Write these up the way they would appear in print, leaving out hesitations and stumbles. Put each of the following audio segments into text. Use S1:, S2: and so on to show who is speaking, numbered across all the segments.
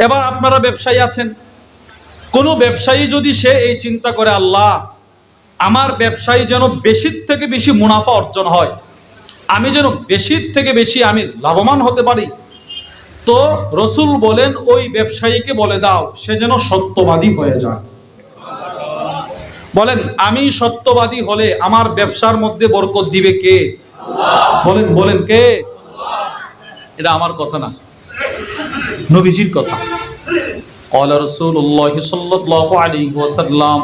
S1: এবার আপনারা ব্যবসায়ী আছেন, কোনো ব্যবসায়ী যদি সে এই চিন্তা করে, আল্লাহ আমার ব্যবসায়ী যেন বেশির থেকে বেশি মুনাফা অর্জন হয়, আমি যেন বেশির থেকে বেশি আমি লাভবান হতে পারি, তো রসুল বলেন ওই ব্যবসায়ীকে বলে দাও সে যেন সত্যবাদী হয়ে যায়। বলেন আমি সত্যবাদী হলে আমার ব্যবসার মধ্যে বরকত দিবে কে? বলেন বলেন কে? এটা আমার কথা না, নবীজির কথা। قال رسول الله صلى الله عليه وسلم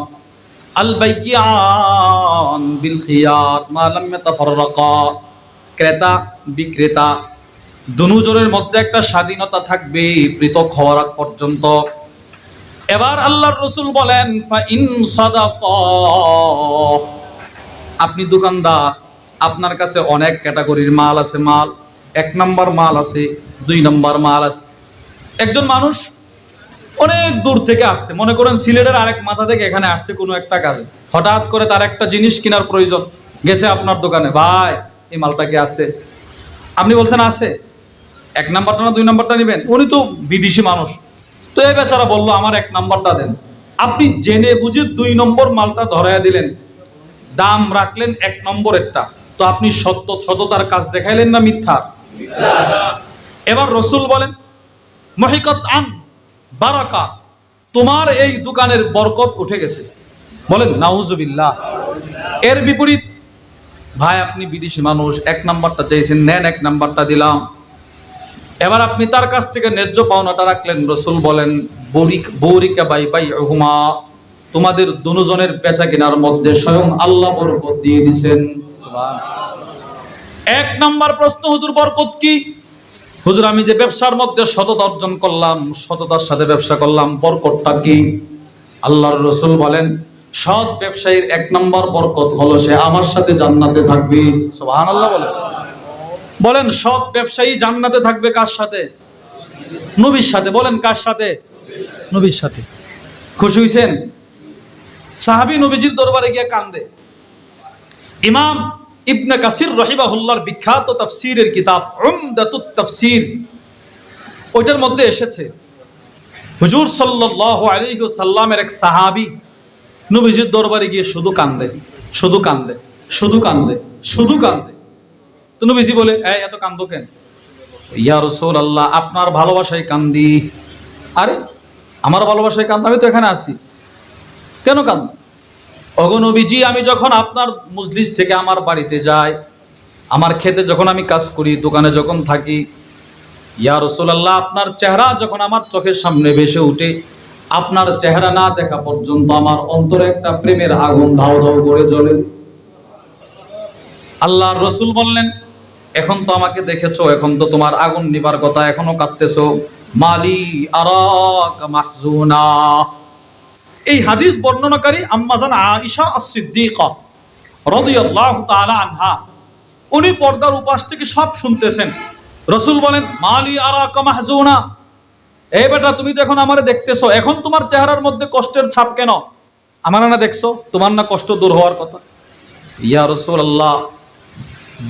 S1: البيعان بالخيار ما لم يتفرقا। ক্রেতা বিক্রেতা দুজনের মধ্যে একটা স্বাধীনতা থাকবে পৃথক হওয়ার আগ পর্যন্ত। এবার আল্লাহর রাসূল বলেন ফাইন সাদাকা, আপনি দোকানদার, আপনার কাছে অনেক ক্যাটাগরির মাল আছে, মাল 1 নম্বর মাল আছে, 2 নম্বর মাল আছে। একজন মানুষ অনেক দূর থেকে আসছে, মনে করেন সিলেটের আরেক মাথা থেকে এখানে আসছে কোনো একটা কাজে, হঠাৎ করে তার একটা জিনিস কেনার প্রয়োজন, গেছে আপনার দোকানে, ভাই এই মালটা কি আছে? আপনি বলছেন আছে, 1 নাম্বারটা না 2 নাম্বারটা নেবেন? উনি তো বিদেশি মানুষ, তো এই বেচারা বললো আমার 1 নাম্বারটা দেন। আপনি জেনে বুঝে 2 নম্বর মালটা ধরাইয়া দিলেন, দাম রাখলেন 1 নম্বরেরটা, তো আপনি সততার কাজ দেখাইলেন না মিথ্যা? এবার রসুল বলেন মুহিকাত আন বারাকা, তোমার এই দোকানের বরকত উঠে গেছে। বলেন নাউজুবিল্লাহ। এর বিপরীত, ভাই আপনি বিদেশি মানুষ, 1 নাম্বারটা চাইছেন, নেন 1 নাম্বারটা দিলাম। এবার আপনি তার কাছ থেকে ন্যায্য পাওনাটা রাখলেন, রসুল বলেন বৌরিকা বাই বাই হুমা, তোমাদের দুজনের বেচা কেনার মধ্যে স্বয়ং আল্লাহ বরকত দিয়ে দিবেন। 1 নাম্বার প্রশ্ন, হুজুর বরকত কি? হুজুর আমি যে ব্যবসার মধ্যে সততা অর্জন করলাম, সততার সাথে ব্যবসা করলাম, বরকতটা কি? আল্লাহর রাসূল বলেন সৎ ব্যবসায়ীর 1 নম্বর বরকত হলো সে আমার সাথে জান্নাতে থাকবে। সুবহানাল্লাহ বলেন। বলেন সৎ ব্যবসায়ী জান্নাতে থাকবে কার সাথে? নবীর সাথে। বলেন কার সাথে? নবীর সাথে। খুশি হইছেন? সাহাবী নবীজির দরবারে গিয়ে কান্দে। ইমাম ইবনে কাসির রাহিমাহুল্লাহর বিখ্যাত তাফসীরের কিতাব উমদাতুত তাফসীর, ওইটার মধ্যে এসেছে হুজুর সাল্লাল্লাহু আলাইহি ওয়াসাল্লামের এক সাহাবী নবীজির দরবারে গিয়ে শুধু কান্দে, শুধু কান্দে, শুধু কান্দে, শুধু কান্দে। তো নবীজি বলে এই এত কান্দো কেন? ইয়া রাসূলুল্লাহ আপনার ভালোবাসায় কান্দি। আরে আমার ভালোবাসায় কান্দ? আমি তো এখানে আছি, কেন কান্দ? ওগো নবীজি আমি যখন আপনার মজলিস থেকে আমার বাড়িতে যাই, আমার খেতে যখন আমি কাজ করি, দোকানে যখন থাকি, ইয়া রাসূলুল্লাহ আপনার চেহারা যখন আমার চোখের সামনে ভেসে ওঠে, আপনার চেহারা না দেখা পর্যন্ত আমার অন্তরে একটা প্রেমের আগুন ধাউ ধাউ করে জ্বলে। আল্লাহর রাসূল বললেন এখন তো আমাকে দেখেছো, এখন তো তোমার আগুন নিবার কথা, এখনো কাঁদতেছো। মালি আরাকা মাহজুনা। এই হাদিস বর্ণনাকারী আম্মাজান আয়েশা আস-সিদ্দিকা রাদিয়াল্লাহু তাআলা আনহা, উনি পর্দার উপাস থেকে সব শুনতেছেন। রাসূল বলেন মালি আরাকা মাহজুনা, এই বেটা তুমি তো এখন আমারে দেখতেছো, এখন তোমার চেহারার মধ্যে কষ্টের ছাপ কেন? আমার না দেখছো, তোমার না কষ্ট দূর হওয়ার কথা? ইয়া রাসূলুল্লাহ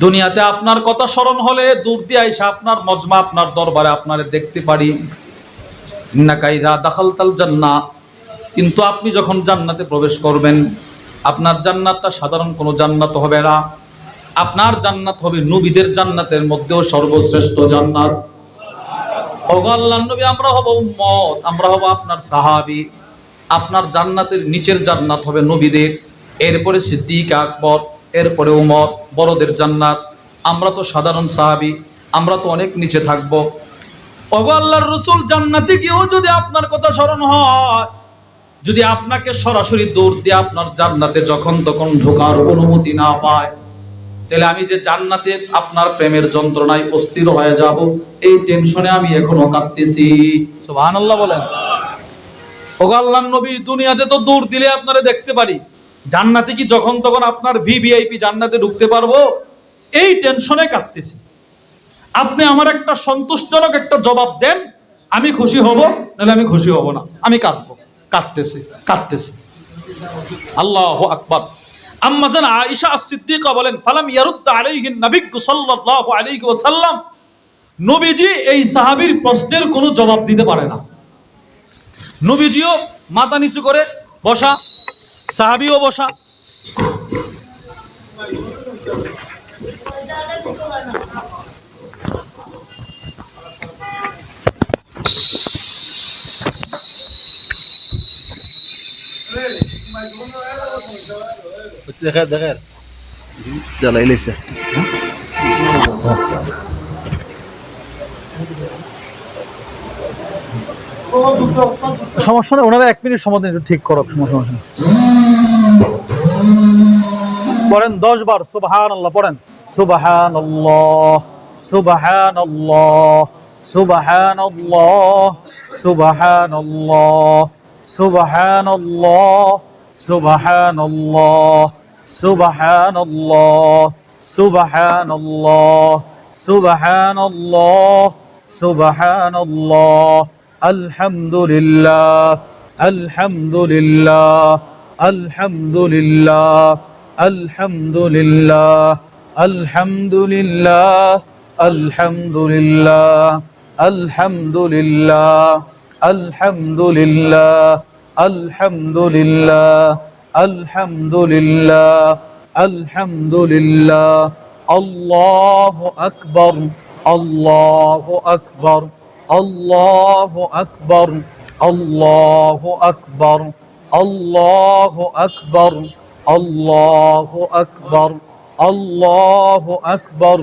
S1: দুনিয়াতে আপনার কথা স্মরণ হলে দূর দিয়ে আইসা আপনার মজমা, আপনার দরবারে আপনারে দেখতে পারি। ইন্নাকা ইযা দাখালতাল জান্নাহ, কিন্তু আপনি যখন জান্নাতে প্রবেশ করবেন, আপনার জান্নাতটা সাধারণ কোনো জান্নাত হবে না, আপনার জান্নাত হবে নবীদের জান্নাতের মধ্যেও সর্বশ্রেষ্ঠ জান্নাত। ওগো আল্লাহর নবী আমরা হব উম্মত, আমরা হব আপনার সাহাবী, আপনার জান্নাতের নিচের জান্নাত হবে নবীদের, এরপরে সিদ্দিক আকবর, এরপরে উমর, বড়দের জান্নাত। আমরা তো সাধারণ সাহাবী, আমরা তো অনেক নিচে থাকবো। ওগো আল্লাহর রাসূল জান্নাতে গিয়েও যদি আপনার কথা স্মরণ হয়, যদি আপনাকে সরাসরি দৌড় দিয়ে আপনার জান্নাতে যখন তখন ঢোকার অনুমতি না পায়, তাহলে আমি যে জান্নাতে আপনার প্রেমের যন্ত্রণায় অস্থির হয়ে যাব, এই টেনশনে আমি এখনো কাঁদতেছি। সুবহানাল্লাহ বলেন। ওগো আল্লাহর নবী দুনিয়াতে তো দৌড় দিলে আপনারে দেখতে পারি, জান্নাতে কি যখন তখন আপনার ভিভিআইপি জান্নাতে ঢুকতে পারবো, এই টেনশনে কাঁদতেছি। আপনি আমার একটা সন্তুষ্টজনক একটা জবাব দেন, আমি খুশি হব, নাহলে আমি খুশি হব না, আমি কাঁদবো। কাঁদতেছে কাঁদতেছে। আল্লাহু আকবার। আম্মাজান আয়েশা আস-সিদ্দিকা বলেন ফালাম ইয়ারুদ্দ আলাইহি নবী সাল্লাল্লাহু আলাইহি ওয়াসাল্লাম, নবীজি এই সাহাবীর প্রশ্নের কোনো জবাব দিতে পারে না। নবীজিও মাথা নিচু করে বসা, সাহাবীও বসা।
S2: দেখেন দেখেন জ্বালাই লেছে।
S1: সমস্যা নেই, ওনারা 1 মিনিট সময় দিন, একটু ঠিক করো, সমস্যা নেই। পড়েন 10 বার সুবহানাল্লাহ, পড়েন সুবহানাল্লাহ সুবহানাল্লাহ সুবহানাল্লাহ সুবহানাল্লাহ সুবহানাল্লাহ সুবহানাল্লাহ সুবহানাল্লাহ সুবহানাল্লাহ সুবহানাল্লাহ সুবহানাল্লাহ আলহামদুলিল্লাহ আলহামদুলিল্লাহ আলহামদুলিল্লাহ আলহামদুলিল্লাহ আলহামদুলিল্লাহ আলহামদুলিল্লাহ আলহামদুলিল্লাহ আলহামদুলিল্লাহ আলহামদুলিল্লাহ আলহামদুলিল্লাহ আলহামদুলিল্লাহ আল্লাহু আকবার আল্লাহু আকবার আল্লাহু আকবার আল্লাহু আকবার আল্লাহু আকবার আল্লাহু আকবার আল্লাহু আকবার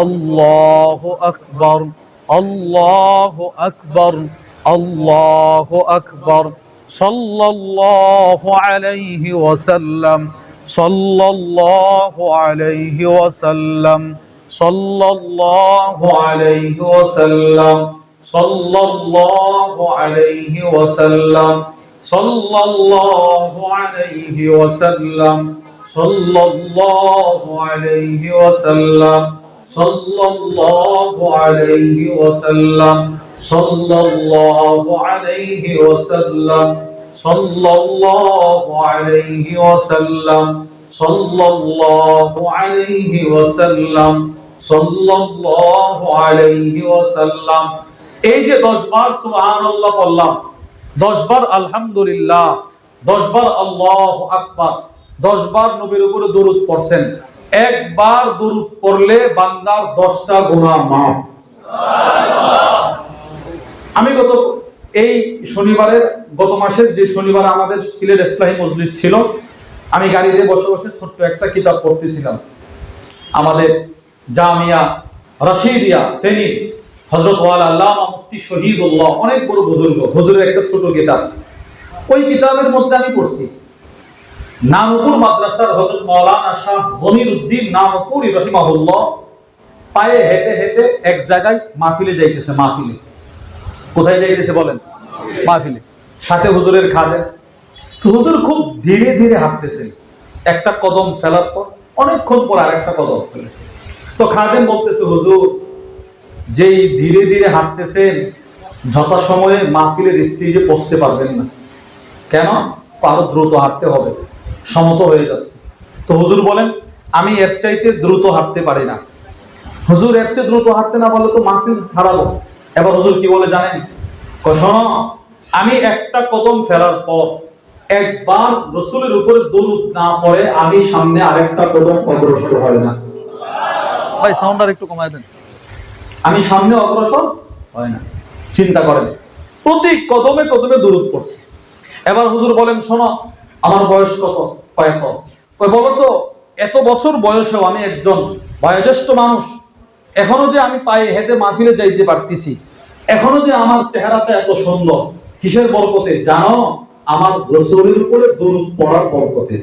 S1: আল্লাহু আকবার আল্লাহু আকবার আল্লাহু আকবার সাল্লাল্লাহু আলাইহি ওয়াসাল্লাম সাল্লাল্লাহু আলাইহি ওয়াসাল্লাম সাল্লাল্লাহু আলাইহি ওয়াসাল্লাম সাল্লাল্লাহু আলাইহি ওয়াসাল্লাম সাল্লাল্লাহু আলাইহি ওয়াসাল্লাম সাল্লাল্লাহু আলাইহি ওয়াসাল্লাম সাল্লাল্লাহু আলাইহি ওয়াসাল্লাম সাল্লাল্লাহু আলাইহি ওয়াসাল্লাম সাল্লাল্লাহু আলাইহি ওয়াসাল্লাম সাল্লাল্লাহু আলাইহি ওয়াসাল্লাম সাল্লাল্লাহু আলাইহি ওয়াসাল্লাম। এই যে 10 বার সুবহানাল্লাহ বললাম, 10 বার আলহামদুলিল্লাহ, 10 বার আল্লাহু আকবার, 10 বার নবীর উপরে দরুদ পড়ছেন। একবার দরুদ পড়লে বান্দার 10টা গুনাহ মাফ। আমি গত মাসের যে শনিবার আমাদের সিলেট ইসলামী মজলিস ছিল, আমি গাড়িতে বসে বসে ছোট্ট একটা কিতাব পড়তেছিলাম। আমাদের জামিয়া রাশিদিয়া ফেনী হযরত ওয়ালা আল্লামা মুফতি শহীদুল্লাহ, অনেক বড় বুজুর্গ, হুজুরের একটা ছোট কিতাব। ওই কিতাবের মধ্যে আমি পড়ছি নানুপুর মাদ্রাসার হযরত মাওলানা শাহ জমিরউদ্দিন নানুপুরি রাহিমাহুল্লাহ পায়ে হেঁটে হেঁটে এক জায়গায় মাহফিলে যাইতেছে। মাহফিলে কোথায় যাইতেছে বলেন? মাহফিলে। সাথে হুজুরের খাদেম। তো হুজুর খুব ধীরে ধীরে হাঁটতেছেন, একটা কদম ফেলার পর অনেকক্ষণ পর আরেকটা কদম ফেলে। তো খাদেম বলতেছে, হুজুর যেই ধীরে ধীরে হাঁটতেছেন যথাসময়ে মাহফিলের স্টেজে পৌঁছতে পারবেন না। কেন? আরো দ্রুত হাঁটতে হবে, সমত হয়ে যাচ্ছে। তো হুজুর বলেন, আমি এর চাইতে দ্রুত হাঁটতে পারি না। হুজুর এর চেয়ে দ্রুত হাঁটতে না পারলে তো মাহফিল হারাবো। এবার হুজুর কি বলে জানেন? শোনো, আমি একটা কদম ফেরার পর একবার রাসূলের উপরে দরুদ না পড়ে আমি সামনে আরেকটা কদম অগ্রসর হয় না। ভাই সাউন্ডার একটু কমায় দেন। আমি সামনে অগ্রসর হয় না। চিন্তা করেন, প্রতি কদমে কদমে দরুদ পড়ছে। এবার হুজুর বলেন, শোনো, আমার বয়স কত? কয়েক? ওই বলো তো, এত বছর বয়সেও আমি একজন বয়োজ্যেষ্ঠ মানুষ, এখনো যে আমি পায়ে হেঁটে মাহফিলে যাইতে পারতেছি, এখনো যে আমার চেহারাটা এত সুন্দর, কিসের বরকতে জানো? আমার রাসূলের উপরে দরুদ পড়ার বরকতে।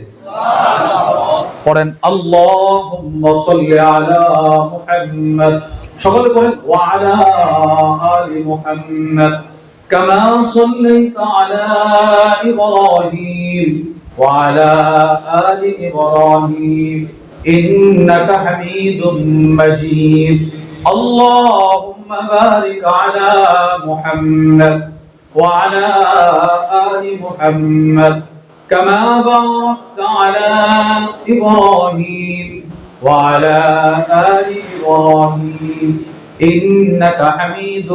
S1: পড়েন আল্লাহুম্মা সাল্লি আলা মুহাম্মদ। সকলে পড়েন ওয়া আলা আলি মুহাম্মদ কামা সাল্লাইতা আলা ইব্রাহিম ওয়া আলা আলি ইব্রাহিম ইন্নাকা হামিদুম মাজিদ। আল্লাহুম্মা বারিক আলা মুহাম্মদ ওয়া আলা আলি মুহাম্মদ كما باركت على إبراهيم وعلى آل إبراهيم إنك حميد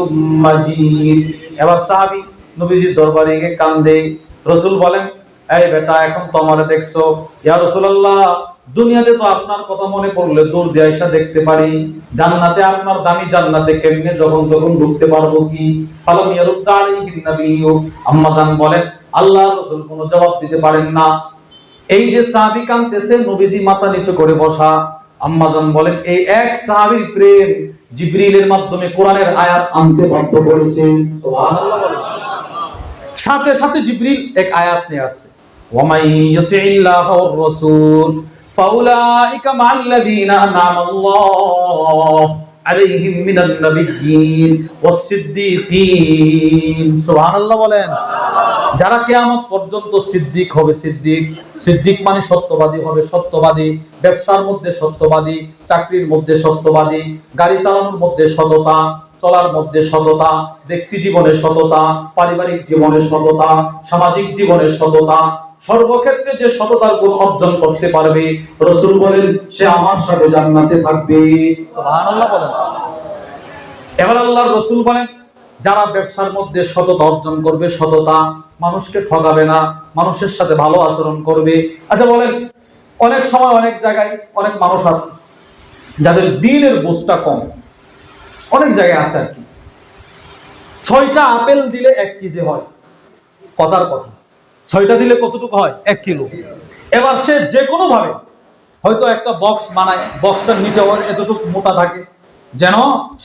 S1: مجيد। এবার সাহাবী নবীজির দরবারে গিয়ে কান্দে। রাসূল বলেন, এই বেটা, এখন তো আমারে দেখছো, ইয়া রাসূলুল্লাহ, দুনিয়াতে তো আপনার কথা মনে পড়লে দূর দিয়ে এসে দেখতে পারি, জান্নাতে, আপনার দামি জান্নাতে কেমনে যখন তখন ঢুকতে পারবো কি? ফালাম ইয়ারুদ্দা আলাইহিন নাবিয়্যু, আম্মা জান বলেন আল্লাহর রাসূল কোনো জবাব দিতে পারেন না। এই যে সাহাবী কাঁদতেছে, নবীজি মাথা নিচু করে বসা। আম্মা জান বলেন এই এক সাহাবীর প্রেম জিবরিলের মাধ্যমে কোরআনের আয়াত আনতে বাধ্য করেছে। সুবহানাল্লাহ বলেন। সাথে সাথে জিবরিল এক আয়াত নিয়ে আসছে, ওয়া মান ইউতিইল্লাহ ওয়ার রাসূল ফাউলাইকা মা'আল্লাযীনা আন'আমা আল্লাহু আলাইহিম মিনান নাবিয়্যিন ওয়াস সিদ্দীকিন। সুবহানাল্লাহ বলেন। যারা কিয়ামত পর্যন্ত সিদ্দিক হবে, সিদ্দিক মানে সত্যবাদী হবে, সত্যবাদী, ব্যবসার মধ্যে সত্যবাদী, চাকরির মধ্যে সত্যবাদী, গাড়ি চালানোর মধ্যে সততা, চলার মধ্যে সততা, ব্যক্তি জীবনে সততা, পারিবারিক জীবনে সততা, সামাজিক জীবনে সততা, সর্বক্ষেত্রে যে সততার গুণ অর্জন করতে পারবে, রাসূল বলেন সে আমার সাথে জান্নাতে থাকবে। সুবহানাল্লাহ বলেন। এবার আল্লাহর রাসূল বলেন যারা ব্যবসার মধ্যে সততা অর্জন করবে, সততা, মানুষকে ঠকাবে না, মানুষের সাথে ভালো আচরণ করবে। আচ্ছা বলেন, অনেক সময় অনেক জায়গায় অনেক মানুষ আছে যাদের দিনের বোঝটা কম, অনেক জায়গায় আছে আর কি। 6টা আপেল দিলে 1 কেজি হয়, কথার কথা। 6টা দিলে কতটুকু হয়? 1 কিলো। এবার সে যে কোনো ভাবে হয়তো একটা বক্স বানায়, বক্সটার নিচে এতটুকু মোটা থাকে, যেন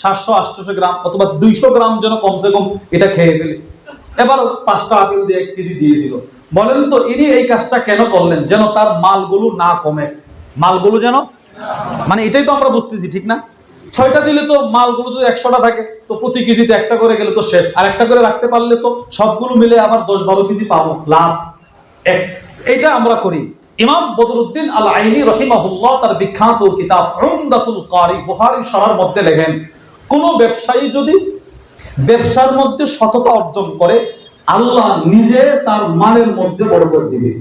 S1: 700-800 গ্রাম অথবা 200 গ্রাম যেন কমসে কম এটা খেয়ে ফেলে। এবার 5টা আপেল দিয়ে 1 কেজি দিয়ে দিল। বলেন তো ইনি এই কাজটা কেন করলেন? যেন তার মালগুলো না কমে, মালগুলো যেন, মানে এটাই তো আমরা বুঝতেছি, ঠিক না? 6টা দিলে তো মালগুলো যদি 100টা থাকে তো প্রতি কেজিতে একটা করে গেলে তো শেষ, আর একটা করে রাখতে পারলে তো সবগুলো মিলে আবার 10-12 কেজি পাবো, লাভ। এটা আমরা করি। ইমাম বদরুদ্দিন আল আইনি রাহিমাহুল্লাহ তার বিখ্যাত কিতাব উমদাতুল কারি বুখারী শরহের মধ্যে লেখেন, কোন ব্যবসায়ী যদি ব্যবসার মধ্যে সততা অর্জন করে, আল্লাহ নিজে তার মালের মধ্যে বরকত দিবে।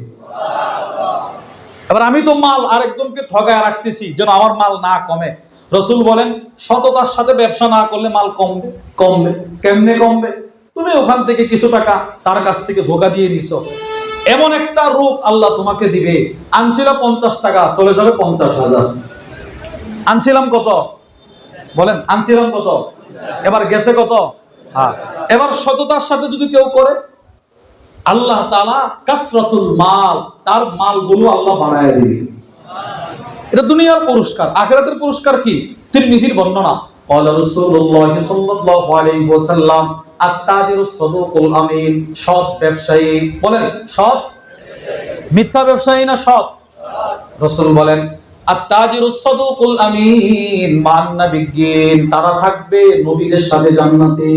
S1: এবার আমি তো মাল আরেকজনকে ঠগায় রাখতেছি যেন আমার মাল না কমে। রাসূল বলেন সততার সাথে ব্যবসা না করলে মাল কমবে। কেমনে কমবে? তুমি ওখান থেকে কিছু টাকা তার কাছ থেকে ধোকা দিয়ে নিছো, এমন একটা রূপ আল্লাহ তোমাকে দিবে, আনছিলাম 50 টাকা, চলে যাবে 50,000। আনছিলাম কত? বলেন আনছিলাম কত? এবার গেছে কত? হ্যাঁ। এবার সততার সাথে যদি কেউ করে, আল্লাহ তাআলা কাসরাতুল মাল, তার মালগুলো আল্লাহ বাড়ায় দিবে। এটা দুনিয়ার পুরস্কার। আখিরাতের পুরস্কার কি? তিরমিজির বর্ণনা, ক্বালা রাসূলুল্লাহ সাল্লাল্লাহু আলাইহি ওয়াসাল্লাম আত-তাজিরুস সাদুকুল আমিন, সৎ ব্যবসায়ী। বলেন সৎ, মিথ্যা ব্যবসায়ী না সৎ? রাসূল বলেন আত-তাজিরুস সাদুকুল আমিন মান নাবিয়্যিন, তারা থাকবে নবীদের সাথে জান্নাতে।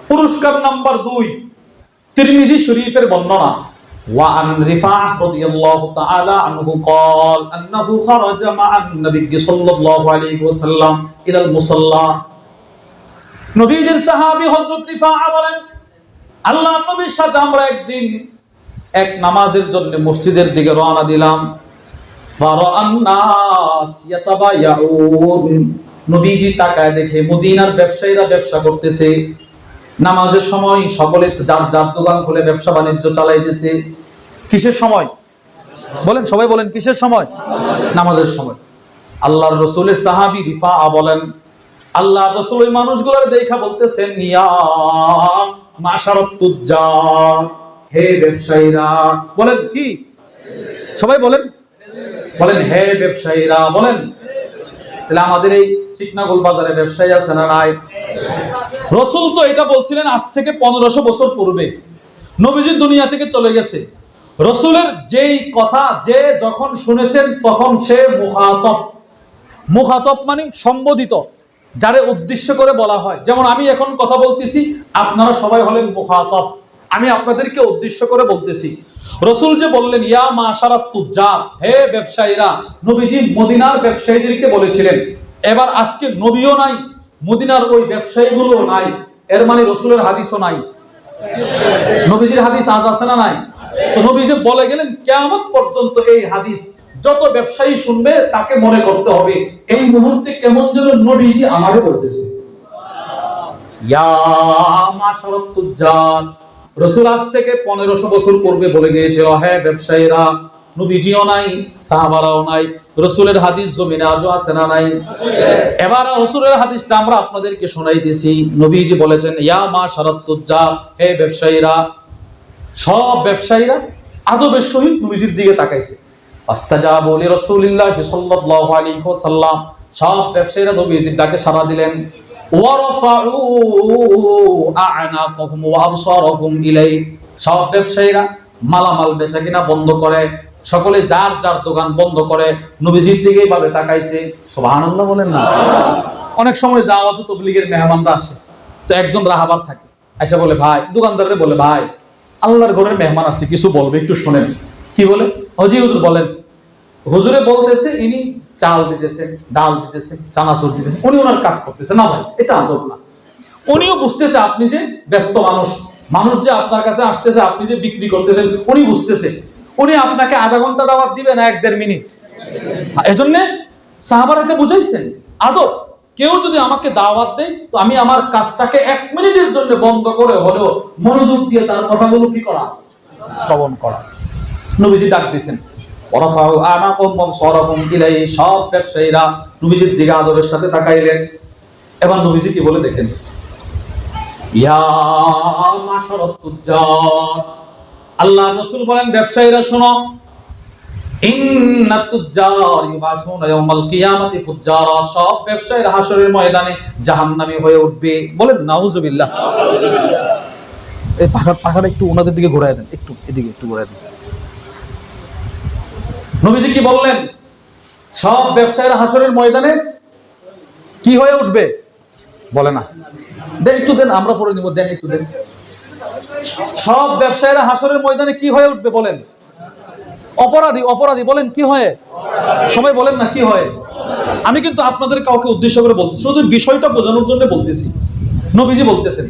S1: পুরস্কার নাম্বার 2, তিরমিজি শরীফের বর্ণনা, وعن رفاعة رضي الله تعالى عنه قال أنه خرج مع النبي صلى الله عليه وسلم إلى المصلى। নবীজির সাহাবী হযরত রিফাআ বলেন আল্লাহর নবীর সাথে আমরা একদিন এক নামাজের জন্য মসজিদের দিকে রওনা দিলাম। ফারাআন নাস ইয়াতাবায়াউন, নবীজি তাকায় দেখে মদিনার ব্যবসায়ীরা ব্যবসা করতেছে। নামাজের সময় সকলে যার যার দোকান খুলে ব্যবসা বাণিজ্য চালাইতেছে। কিসের সময়? বলেন সবাই বলেন কিসের সময়? নামাজের সময়। আল্লাহর রাসূলের সাহাবী রিফাআ বলেন আল্লাহর রাসূল ওই মানুষগুলোর দেখা বলতেছেন, ইয়া মাশারাত তুজ্জার, হে ব্যবসায়ীরা। বলেন কি? সবাই বলেন, বলেন হে ব্যবসায়ীরা। বলেন তাহলে আমাদের এই চিকনাগোল বাজারে ব্যবসায়ী আছে না নাই? রাসূল তো এটা বলছিলেন আজ থেকে 1500 বছর পূর্বে, নবীজি দুনিয়া থেকে চলে গেছে। রাসূলের যেই কথা যে যখন শুনেছেন তখন সে মুখাতব মানে সম্বোধিত, যারে উদ্দেশ্য করে বলা হয়। যেমন আমি এখন কথা বলতেছি, আপনারা সবাই হলেন মুখাতব, আমি আপনাদেরকে উদ্দেশ্য করে বলতেছি। রাসূল যে বললেন ইয়া মাশারাত তুজ্জার, হে ব্যবসায়ীরা, নবীজি মদিনার ব্যবসায়ীদেরকে বলেছিলেন। এবার আজকে নবীও নাই, মদিনার ওই ব্যবসায়ীগুলোও নাই, এর মানে রাসূলের হাদিসও নাই। নবীজির হাদিস আজ আছে না নাই? তো নবীজি বলে গেলেন কিয়ামত পর্যন্ত এই হাদিস যত ব্যবসায়ী শুনবে তাকে মনে করতে হবে এই মুহূর্তে কেমন যেন নবীজি আমারে বলতেছে। ইয়া মাশারাত তুজ্জার, রাসূল আজ থেকে 1500 বছর পূর্বে বলে গিয়েছিল, হে ব্যবসায়ীরা, নবীজিও নাই, সাহাবারাও নাই, রাসূলের হাদিস জমিনে আজও আছে না নাই? এবার রাসূলের হাদিসটা আমরা আপনাদেরকে শোনাইতেছি। নবীজি বলেছেন, ইয়া মাশারাত তুজ্জার, হে ব্যবসায়ীরা। সব ব্যবসায়ীরা আদবের সহিত নবীজির দিকে তাকাইছে। ফাস্তাজাবু লিরাসূলিল্লাহি সাল্লাল্লাহু আলাইহি ওয়াসাল্লাম, সব ব্যবসায়ীরা নবীজির ডাকে সাড়া দিলেন। ওয়ারাফাউ আ'নাকুহুম ওয়া আবসারহুম ইলাইহি, সব ব্যবসায়ীরা মালামাল বেচা কিনা বন্ধ করে, সকলে যার যার দোকান বন্ধ করে নবীজির দিকে এইভাবে তাকাইছে। সুবহানাল্লাহ বলেন না? অনেক সময় দাওয়াত তাবলীগের মেহমানরা আসে, তো একজন রাহাবার থাকে, আইসা বলে, ভাই, দোকানদাররে বলে, ভাই, আল্লাহর ঘরের মেহমান আসছে, কিছু বলবে, একটু শোনেন। কি বলে? জি হুজুর বলেন। হুজুরে বলতেছে, ইনি চাল দিতেছেন, ডাল দিতেছেন, চানাচুর দিতেছেন, উনি ওনার কাজ করতেছে না। ভাই, এটা আদব না। উনিও বুঝতেছে আপনি যে ব্যস্ত মানুষ, মানুষ যে আপনার কাছে আসতেছে, আপনি যে বিক্রি করতেছেন, উনি বুঝতেছে। উনি আপনাকে আধা ঘন্টা দাওয়াত দিবে না 1-1.5 মিনিট? এজন্য সাহাবারা এটা বুঝাইছেন আদব। কেউ যদি আমাকে দাওয়াত দেয়, তো আমি আমার কাজটাকে 1 মিনিটের জন্য বন্ধ করে হলেও মনোযোগ দিয়ে তার কথাগুলো কি করা, শ্রবণ করা। নবীজি ডাক দিয়েছেন, ওয়ারাফাউ আ'নাকুহুম ওয়া আবসারহুম ইলাইহি, সব ব্যবসায়ীরা নবীজির দিকে আদবের সাথে তাকাইলেন। এবার নবীজি কি বলে দেখেন, ইয়া মাশারাত তুজ্জার, আল্লাহর রাসূল বলেন, ব্যবসায়ীরা শোনো, ইন্নাত তুজ্জার ইউবাসুনা ইয়াউমাল কিয়ামাতি ফুজ্জারা, সব ব্যবসায়ীরা হাশরের ময়দানে জাহান্নামী হয়ে উঠবে। বলেন নাউজুবিল্লাহ। এই পাখাটা একটু ওনাদের দিকে ঘোরায় দেন, একটু এদিকে একটু ঘোরায় দেন। নবীজি কি বললেন? সব ব্যবসায়ীরা হাশরের ময়দানে কি হয়ে উঠবে? বলে না, দেন একটু দেন, আমরা পড়ে নিব, দেন একটু দেন। সব ব্যবসায়ীরা হাশরের ময়দানে কি হয়ে উঠবে? বলেন। অপরাধী। অপরাধী। বলেন কি হয়ে? সবাই বলেন না, কি হয়? আমি কিন্তু আপনাদের কাউকে উদ্দেশ্য করে বলতেছি, শুধু বিষয়টা বোঝানোর জন্য বলতেছি। নবীজি বলতেছেন,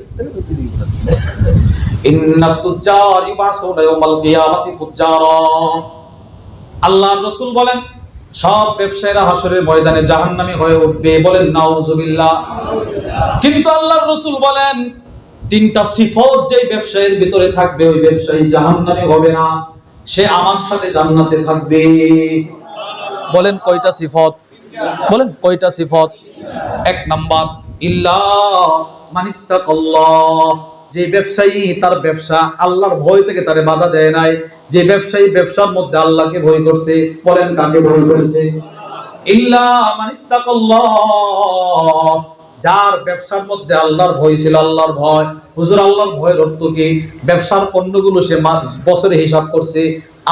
S1: ইন্নাত তুজ্জার ইউবাসুনা ইয়াউমাল কিয়ামাতি ফুজ্জারা, আল্লাহর রাসূল বলেন, সব ব্যবসায়ীরা হাশরের ময়দানে জাহান্নামী হয়ে উঠবে। বলেন নাউজুবিল্লাহ। কিন্তু আল্লাহর রাসূল বলেন, 3টা সিফত যে ব্যবসায়ীর ভিতরে থাকবে, ওই ব্যবসায়ী জাহান্নামী হবে না, সে আমার সাথে জান্নাতে থাকবে। বলেন কয়টা সিফত? বলেন কয়টা সিফত? 1 নাম্বার, ইল্লা মানিত্তাকাল্লাহ, যে ব্যবসায়ী তার ব্যবসা আল্লাহর ভয় থেকে তারে বাধা দেয় নাই, যে ব্যবসায়ী ব্যবসার মধ্যে আল্লাহকে ভয় করছে। বলেন কাকে ভয় করেছে? ইল্লা মানিত্তাকাল্লাহ, যার ব্যবসার মধ্যে আল্লাহর ভয় ছিল। আল্লাহর ভয়, হুজুর আল্লাহর ভয়ের অর্থ কি? ব্যবসার পণ্যগুলো সে বছরে হিসাব করছে,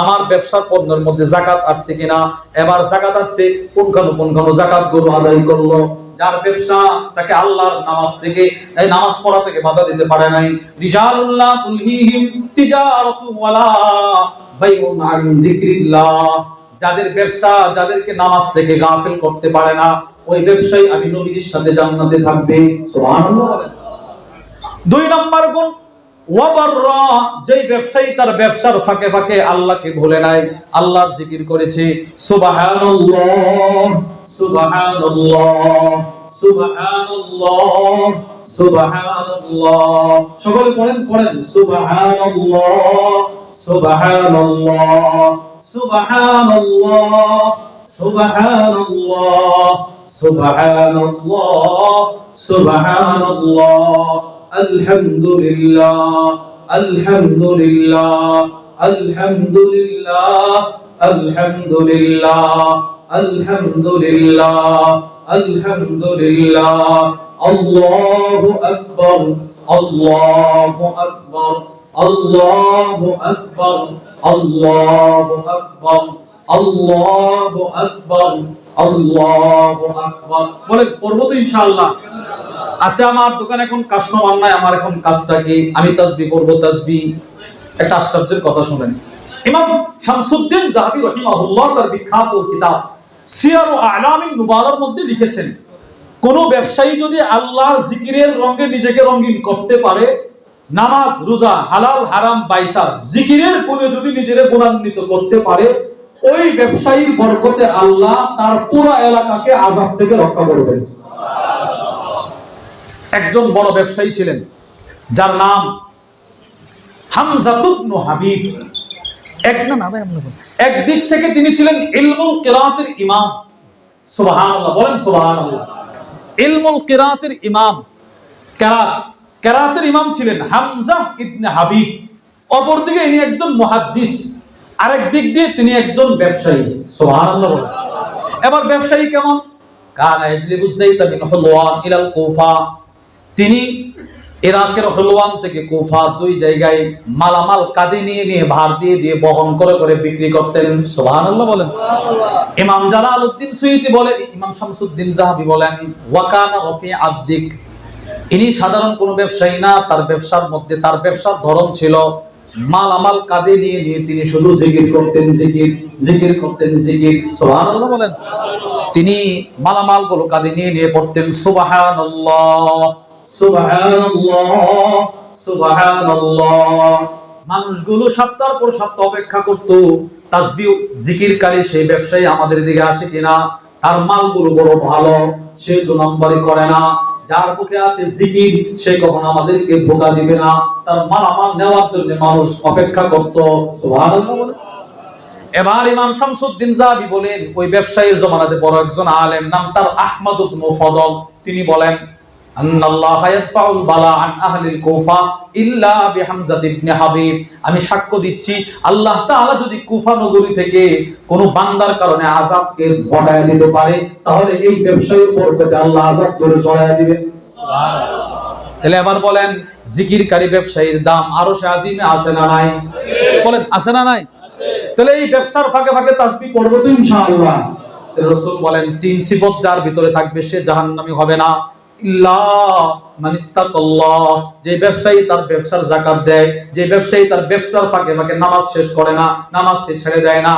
S1: আমার ব্যবসার পণ্যের মধ্যে যাকাত আসছে কিনা, এবার যাকাত আসছে, কোনখানো যাকাত গুলো আদায় করলো। যার ব্যবসা তাকে আল্লাহর নামাজ থেকে, এই নামাজ পড়া থেকে বাধা দিতে পারে নাই। রিজালুল্লাহ তুলহিহিম তিজারাতু ওয়ালা বাইউন আন যিকরিল্লাহ, যাদের ব্যবসা যাদেরকে নামাজ থেকে গাফিল করতে পারে না, ওই ব্যবসায়ী আমি নবীর সাথে জান্নাতে থাকবে। সুবহানাল্লাহ বলেন। 2 নম্বর গুণ, ওয়াবাররা, যেই ব্যবসায়ী তার ব্যবসার ফাঁকে ফাঁকে আল্লাহকে ভুলে নাই, আল্লাহর জিকির করেছে। সুবহানাল্লাহ সুবহানাল্লাহ সুবহানাল্লাহ সুবহানাল্লাহ, সকলে পড়েন সুবহানাল্লাহ সুবহানাল্লাহ সুবহানাল্লাহ সুবহানাল্লাহ সুবহানাল্লাহ সুবহানাল্লাহ, আলহামদুলিল্লাহ আলহামদুলিল্লাহ আলহামদুলিল্লাহ আলহামদুলিল্লাহ আলহামদুলিল্লাহ আলহামদুলিল্লাহ, আল্লাহু আকবার আল্লাহু আকবার আল্লাহু আকবার আল্লাহু আকবার আল্লাহু আকবার আল্লাহু আকবার। বলেন পড়বো তো ইনশাআল্লাহ? আচ্ছা, আমার দোকানে এখন কাস্টমার নাই, আমার এখন কাজটা কি? আমি তাসবিহ পড়বো। তাসবিহ একটা আশ্চর্যের কথা শুনেন। ইমাম শামসুদ্দিন যাহাবী রাহিমাহুল্লাহ তার বিখ্যাত কিতাব সিয়ার ও আলামিন নুবালার মধ্যে লিখেছেন, কোন ব্যবসায়ী যদি আল্লাহর জিকিরের রঙে নিজেকে রঙিন করতে পারে, নামাজ রোজা হালাল হারাম বাইসা জিকিরের কোণে যদি নিজেকে গুণান্বিত করতে পারে, ওই ব্যবসায়ীর বরকতে আল্লাহ তার পুরো এলাকাকে আযাব থেকে রক্ষা করবেন। একজন বড় ব্যবসায়ী ছিলেন যার নাম হামজা ইবনে হাবিব। একদিক থেকে তিনি ছিলেন ইলমুল কিরাতের ইমাম, সুবহানাল্লাহ বলেন সুবহানাল্লাহ। ইলমুল কিরাতের ইমাম, কেরাতের ইমাম ছিলেন হামজা ইবনে হাবিব। অপরদিকে ইনি একজন মুহাদ্দিস, আরেক দিক দিয়ে তিনি একজন ব্যবসায়ী, সুবহানাল্লাহ বলেন। এবার ব্যবসায়ী কেমন? কানা ইয়াজলিবু যাইতা মিন হুলওয়ান ইলাল কুফা, তিনি ইরাকের হুলওয়ান থেকে কুফা দুই জায়গায় মালামাল কাঁধে নিয়ে নিয়ে ভার দিয়ে দিয়ে বহন করে করে বিক্রি করতেন, সুবহানাল্লাহ বলেন। ইমাম জালালউদ্দিন সুয়ুতি বলেন, ইমাম শামসুদ্দিন যাহাবী বলেন, ওয়া কানা রাফিআদ দিক, ইনি সাধারণ কোনো ব্যবসায়ী না, তার ব্যবসার মধ্যে তার ব্যবসার ধরন ছিল মালামাল কাঁধে নিয়ে নিয়ে তিনি শুধু জিকির করতেন, জিকির করতেন, জিকির, সুবহানাল্লাহ বলেন। তিনি মালামাল গুলো কাঁধে নিয়ে নিয়ে পড়তেন সুবহানাল্লাহ সুবহানাল্লাহ সুবহানাল্লাহ। মানুষগুলো সপ্তাহের পর সপ্তাহ অপেক্ষা করত তাসবিহ জিকিরকারী সেই ব্যবসায়ী আমাদের দিকে আসে কিনা, তার মালগুলো বড় ভালো, সে 2 নম্বরই করে না, যার মুখে আছে জিকির সে কখনো আমাদেরকে ধোঁকা দিবে না, তার মালামাল নেওয়ার জন্য মানুষ অপেক্ষা করত, সুবহানাল্লাহ বলেন। এবার ইমাম শামসুদ্দিন যাহাবী বলেন, ওই ব্যবসায়ীর জমানাতে বড় একজন আলেম, নাম তার আহমদ ইবনে ফজল, তিনি বলেন, আন্নাল্লাহা ইয়াদফাউল বালা আন আহলিল কুফা ইল্লা বিহামজা ইবনে হাবিব, আমি সাক্ষ্য দিচ্ছি আল্লাহ তাআলা যদি কুফা নগরী থেকে কোন বান্দার কারণে আযাবকে ঘটায় দিতে পারে, তাহলে এই ব্যবসায়ীর বরকতে আল্লাহ আযাব করে সরায় দিবেন, সুবহানাল্লাহ। তাহলে এবার বলেন, জিকিরকারী ব্যবসায়ীর দাম আরশে আজিমে আছে না নাই? বলেন আছে না নাই? তাহলে এই ব্যবসার ফাঁকে ফাঁকে তাসবিহ পড়ব তো ইনশাআল্লাহ। রাসূল বলেন, 3 সিফত যার ভিতরে থাকবে সে জাহান্নামী হবে না, ইল্লা মান ইত্তাকাল্লাহ, যে ব্যবসায়ী তার ব্যবসার যাকাত দেয়, যে ব্যবসায়ী তার ব্যবসার ফাঁকে ফাঁকে নামাজ শেষ করে না, নামাজ সে ছেড়ে দেয় না,